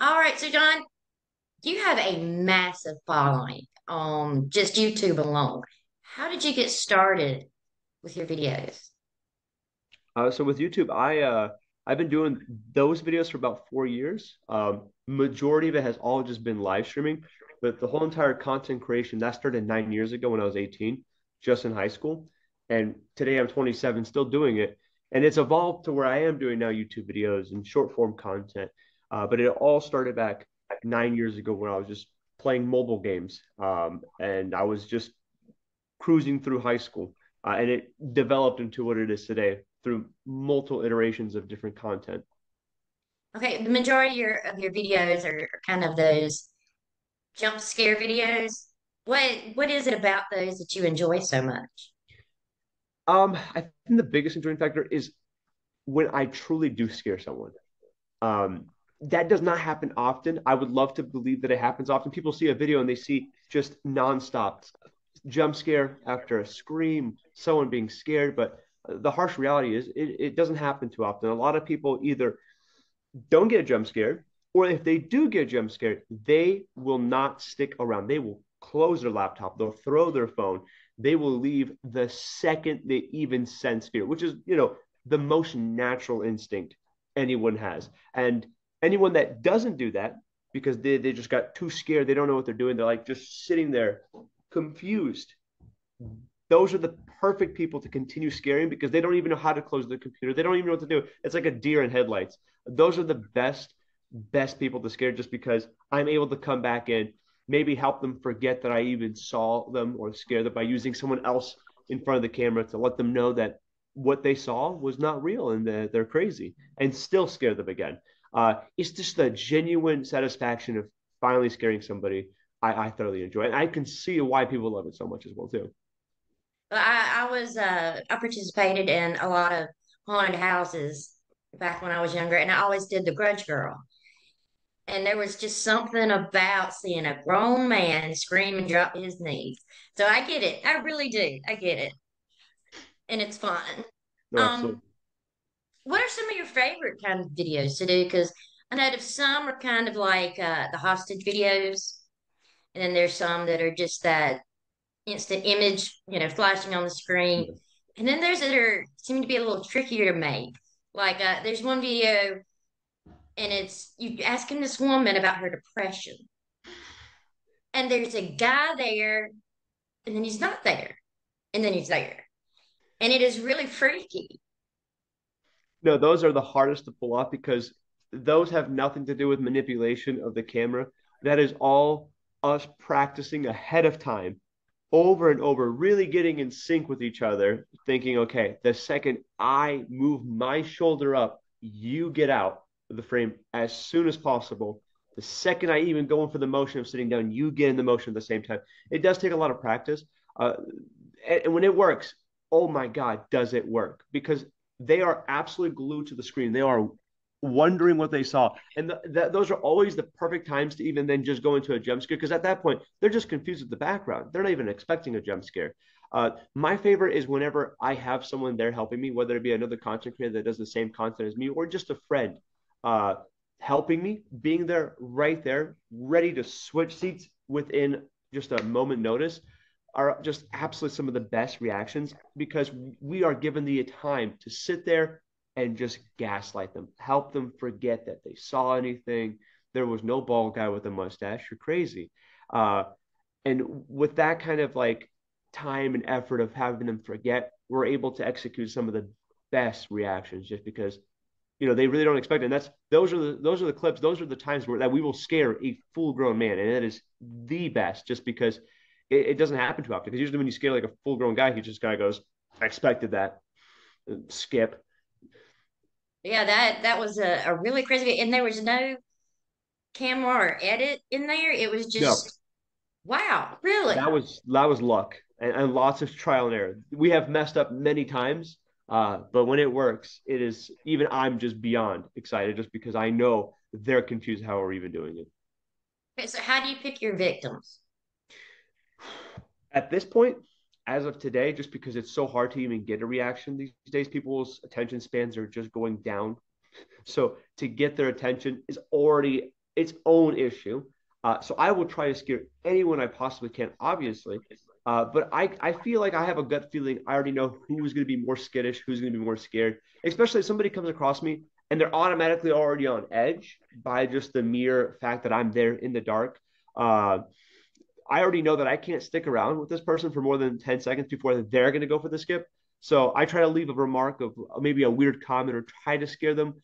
All right, so John, you have a massive following on just YouTube alone. How did you get started with your videos? So with YouTube, I've been doing those videos for about 4 years. Majority of it has all just been live streaming, but the whole entire content creation that started 9 years ago when I was 18, just in high school, and today I'm 27, still doing it, and it's evolved to where I am doing now YouTube videos and short form content. But it all started back 9 years ago when I was just playing mobile games, and I was just cruising through high school. And it developed into what it is today through multiple iterations of different content. Okay, the majority of your videos are kind of those jump scare videos. What is it about those that you enjoy so much? I think the biggest enduring factor is when I truly do scare someone. Um, that does not happen often. I would love to believe that it happens often. People see a video and they see just nonstop jump scare after a scream, someone being scared. But the harsh reality is it doesn't happen too often. A lot of people either don't get jump scared, or if they do get jump scared, they will not stick around. They will close their laptop, they'll throw their phone, they will leave the second they even sense fear, which is, the most natural instinct anyone has. And anyone that doesn't do that because they just got too scared, they don't know what they're doing, they're like just sitting there confused, those are the perfect people to continue scaring because they don't even know how to close the computer. They don't even know what to do. It's like a deer in headlights. Those are the best people to scare just because I'm able to come back in, maybe help them forget that I even saw them or scare them by using someone else in front of the camera to let them know that what they saw was not real and they're crazy and still scare them again. It's just the genuine satisfaction of finally scaring somebody. I thoroughly enjoy it. And I can see why people love it so much as well too. I participated in a lot of haunted houses back when I was younger, and I always did the Grudge Girl. And there was just something about seeing a grown man scream and drop his knees. So I get it. I really do. I get it. And it's fun. No, Um, absolutely. what are some of your favorite kind of videos to do? Because I know that some are kind of like the hostage videos, and then there's some that are just that instant image, flashing on the screen. Yeah. And then there's that are seem to be a little trickier to make. Like there's one video, and it's you asking this woman about her depression, and there's a guy there, and then he's not there, and then he's there, and it is really freaky. No, those are the hardest to pull off because those have nothing to do with manipulation of the camera. That is all us practicing ahead of time, over and over, really getting in sync with each other, thinking, okay, the second I move my shoulder up, you get out of the frame as soon as possible. The second I even go in for the motion of sitting down, you get in the motion at the same time. It does take a lot of practice. Uh, and when it works, oh my God, does it work? Because they are absolutely glued to the screen. They are wondering what they saw. And those are always the perfect times to even then just go into a jump scare because at that point, they're just confused with the background. They're not even expecting a jump scare. My favorite is whenever I have someone there helping me, whether it be another content creator that does the same content as me or just a friend uh, helping me, being there right there, ready to switch seats within just a moment notice are just absolutely some of the best reactions because we are given the time to sit there and just gaslight them, help them forget that they saw anything. There was no bald guy with a mustache. You're crazy. Uh, and with that kind of like time and effort of having them forget, we're able to execute some of the best reactions just because they really don't expect it. And those are the clips, those are the times where that we will scare a full grown man, and that is the best just because it doesn't happen too often. Because usually when you scare like a full grown guy, he just kind of goes, "I expected that." Skip. Yeah, that was a really crazy, and there was no camera or edit in there. It was No, just wow, really. that was luck and lots of trial and error. We have messed up many times, but when it works, it is even I'm just beyond excited just because I know they're confused how we're even doing it. Okay, so how do you pick your victims? At this point, as of today, just because it's so hard to even get a reaction these days, people's attention spans are just going down. So to get their attention is already its own issue. So I will try to scare anyone I possibly can, obviously. But I feel like I have a gut feeling. I already know who's going to be more skittish, who's going to be more scared, especially if somebody comes across me and they're automatically already on edge by just the mere fact that I'm there in the dark. Uh, I already know that I can't stick around with this person for more than 10 seconds before they're going to go for the skip. So I try to leave a remark of maybe a weird comment or try to scare them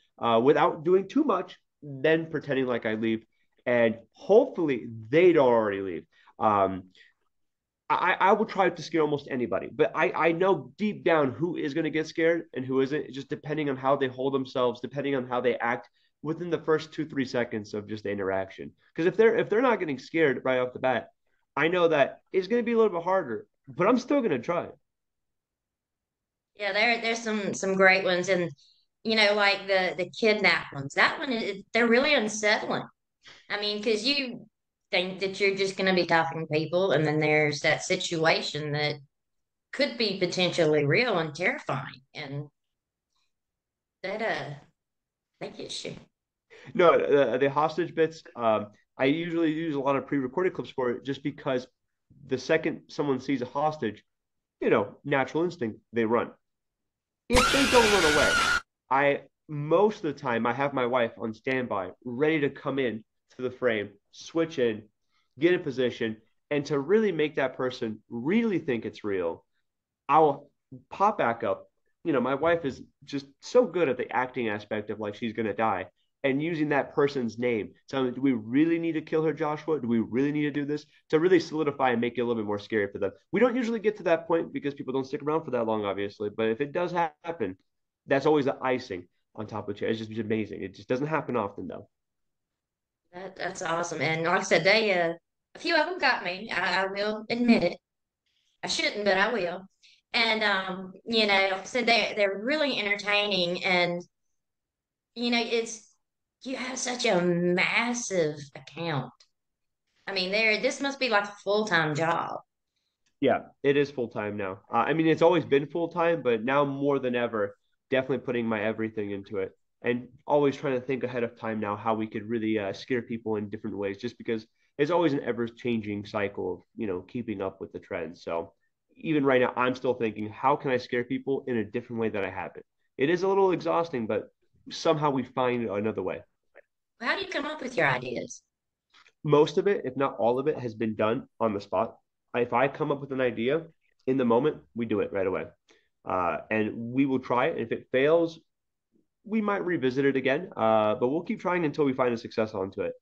without doing too much, then pretending like I leave. And hopefully they don't already leave. Um, I will try to scare almost anybody, but I know deep down who is going to get scared and who isn't, just depending on how they hold themselves, depending on how they act within the first 2, 3 seconds of just the interaction. Because if they're not getting scared right off the bat, I know that it's going to be a little bit harder, but I'm still going to try. Yeah, there's some great ones, and like the kidnap ones. That one, they're really unsettling. I mean, because you think that you're just going to be talking to people, and then there's that situation that could be potentially real and terrifying, and that gets you. No, the hostage bits. I usually use a lot of pre-recorded clips for it, just because the second someone sees a hostage, natural instinct, they run. If they don't run away, I most of the time I have my wife on standby, ready to come in to the frame, switch in, get in position, and to really make that person really think it's real, I'll pop back up. My wife is just so good at the acting aspect of like she's gonna die and using that person's name. Telling them, do we really need to kill her, Joshua? Do we really need to do this? To really solidify and make it a little bit more scary for them. We don't usually get to that point because people don't stick around for that long, obviously. But if it does happen, that's always the icing on top of the chair. It's just amazing. It just doesn't happen often though. That's awesome. And like I said, a few of them got me. I will admit it. I shouldn't, but I will. And like I said, they're really entertaining, and it's you have such a massive account. I mean, this must be like a full-time job. Yeah, it is full time now. I mean, it's always been full time, but now more than ever, definitely putting my everything into it and always trying to think ahead of time now how we could really scare people in different ways, just because it's always an ever changing cycle of, keeping up with the trends. So even right now, I'm still thinking, how can I scare people in a different way that I haven't? It is a little exhausting, but somehow we find another way. How do you come up with your ideas? Most of it, if not all of it, has been done on the spot. If I come up with an idea in the moment, we do it right away. And we will try it. If it fails, we might revisit it again, but we'll keep trying until we find a success onto it.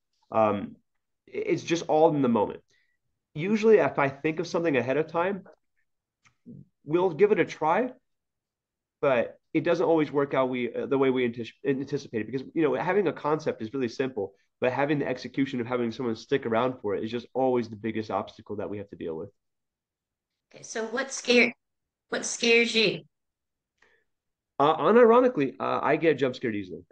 It's just all in the moment. Usually, if I think of something ahead of time, we'll give it a try, but it doesn't always work out the way we anticipated, because having a concept is really simple, but having the execution of having someone stick around for it is just always the biggest obstacle that we have to deal with. Okay, so what scares you? Unironically, I get jump scared easily.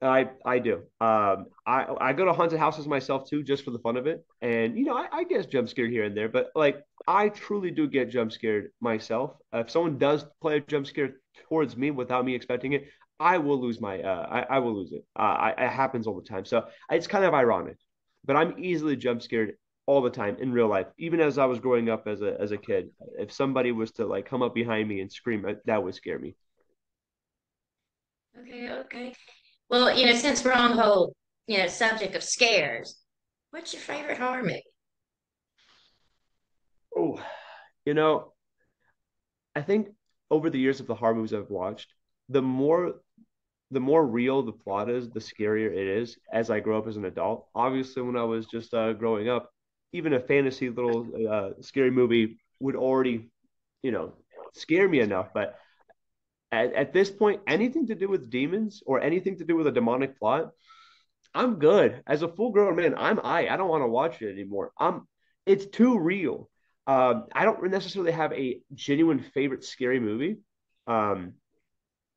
I do. I go to haunted houses myself too, just for the fun of it, and I get jump scared here and there, but like I truly do get jump scared myself. If someone does play a jump scare towards me without me expecting it, I will lose I will lose it. It happens all the time, so it's kind of ironic, but I'm easily jump scared all the time in real life. Even as I was growing up as a kid, if somebody was to like come up behind me and scream, that would scare me. Okay, okay. Well, since we're on the whole, subject of scares, what's your favorite horror movie? Oh, you know, I think over the years of the horror movies I've watched, the more the more real the plot is, the scarier it is as I grow up as an adult. Obviously, when I was just growing up, even a fantasy little scary movie would already, you know, scare me enough. But at this point, anything to do with demons or anything to do with a demonic plot, I'm good. As a full grown man, I don't want to watch it anymore. It's too real. I don't necessarily have a genuine favorite scary movie. Um,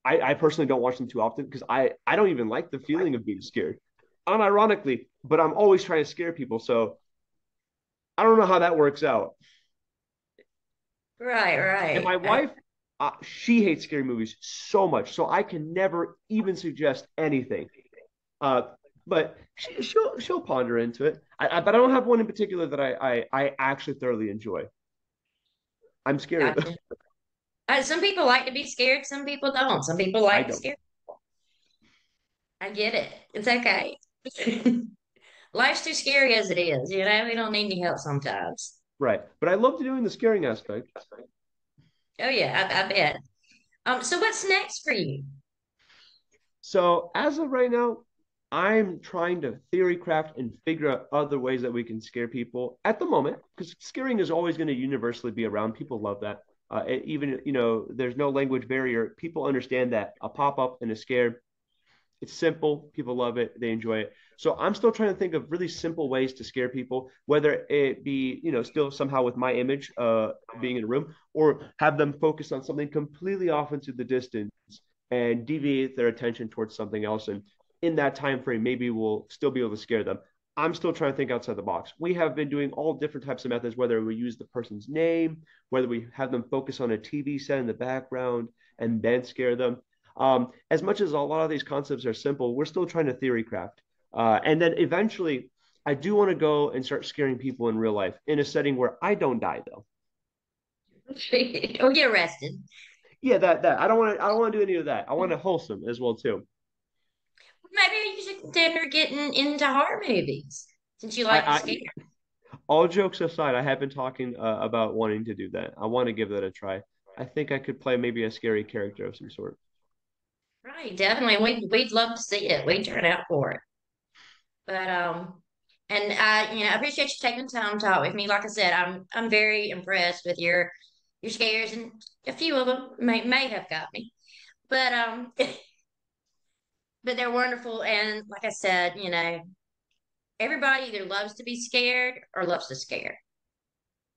I personally don't watch them too often because I don't even like the feeling of being scared. Unironically, but I'm always trying to scare people. So I don't know how that works out. Right, And right. my wife, she hates scary movies so much. So I can never even suggest anything. Uh, but she'll ponder into it. But I don't have one in particular that I actually thoroughly enjoy. I'm scared of them. Gotcha. Some people like to be scared, some people don't. Some people I like to don't. scare. I get it. It's okay. Life's too scary as it is. We don't need any help sometimes. Right. But I love doing the scaring aspect. Oh yeah, I bet. So what's next for you? So as of right now, I'm trying to theory craft and figure out other ways that we can scare people at the moment, because scaring is always going to universally be around. People love that. Even, there's no language barrier. People understand that a pop up and a scare, it's simple. People love it. They enjoy it. So I'm still trying to think of really simple ways to scare people, whether it be, still somehow with my image being in a room, or have them focus on something completely off into the distance and deviate their attention towards something else. And in that time frame, maybe we'll still be able to scare them. I'm still trying to think outside the box. We have been doing all different types of methods, whether we use the person's name, whether we have them focus on a TV set in the background and then scare them. As much as a lot of these concepts are simple, we're still trying to theory craft. And then eventually, I do want to go and start scaring people in real life in a setting where I don't die, though. Or get arrested. Yeah, that I don't want to do any of that. I want to wholesome as well too. Maybe you should consider getting into horror movies since you I, like to scare. I all jokes aside, I have been talking about wanting to do that. I want to give that a try. I think I could play maybe a scary character of some sort. Right, definitely. We'd love to see it. We'd turn out for it. But and I appreciate you taking time to talk with me. Like I said, I'm very impressed with your scares, and a few of them may have got me. But but they're wonderful. And like I said, everybody either loves to be scared or loves to scare.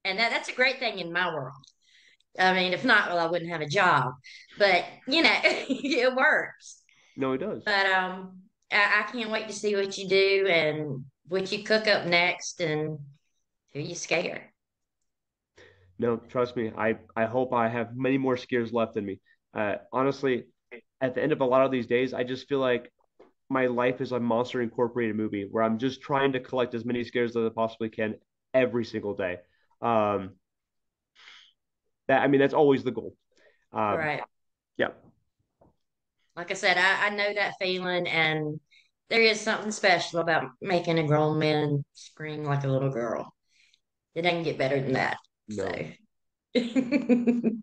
And that's a great thing in my world. I mean, if not, well, I wouldn't have a job. But it works. No, it does. But I can't wait to see what you do and what you cook up next and who you scare. No, trust me. I hope I have many more scares left in me. Honestly, at the end of a lot of these days, I just feel like my life is a Monster Incorporated movie where I'm just trying to collect as many scares as I possibly can every single day. Um, that's always the goal. Um, Right. yeah, Like I said, I know that feeling, and there is something special about making a grown man scream like a little girl. It doesn't get better than that. So, no.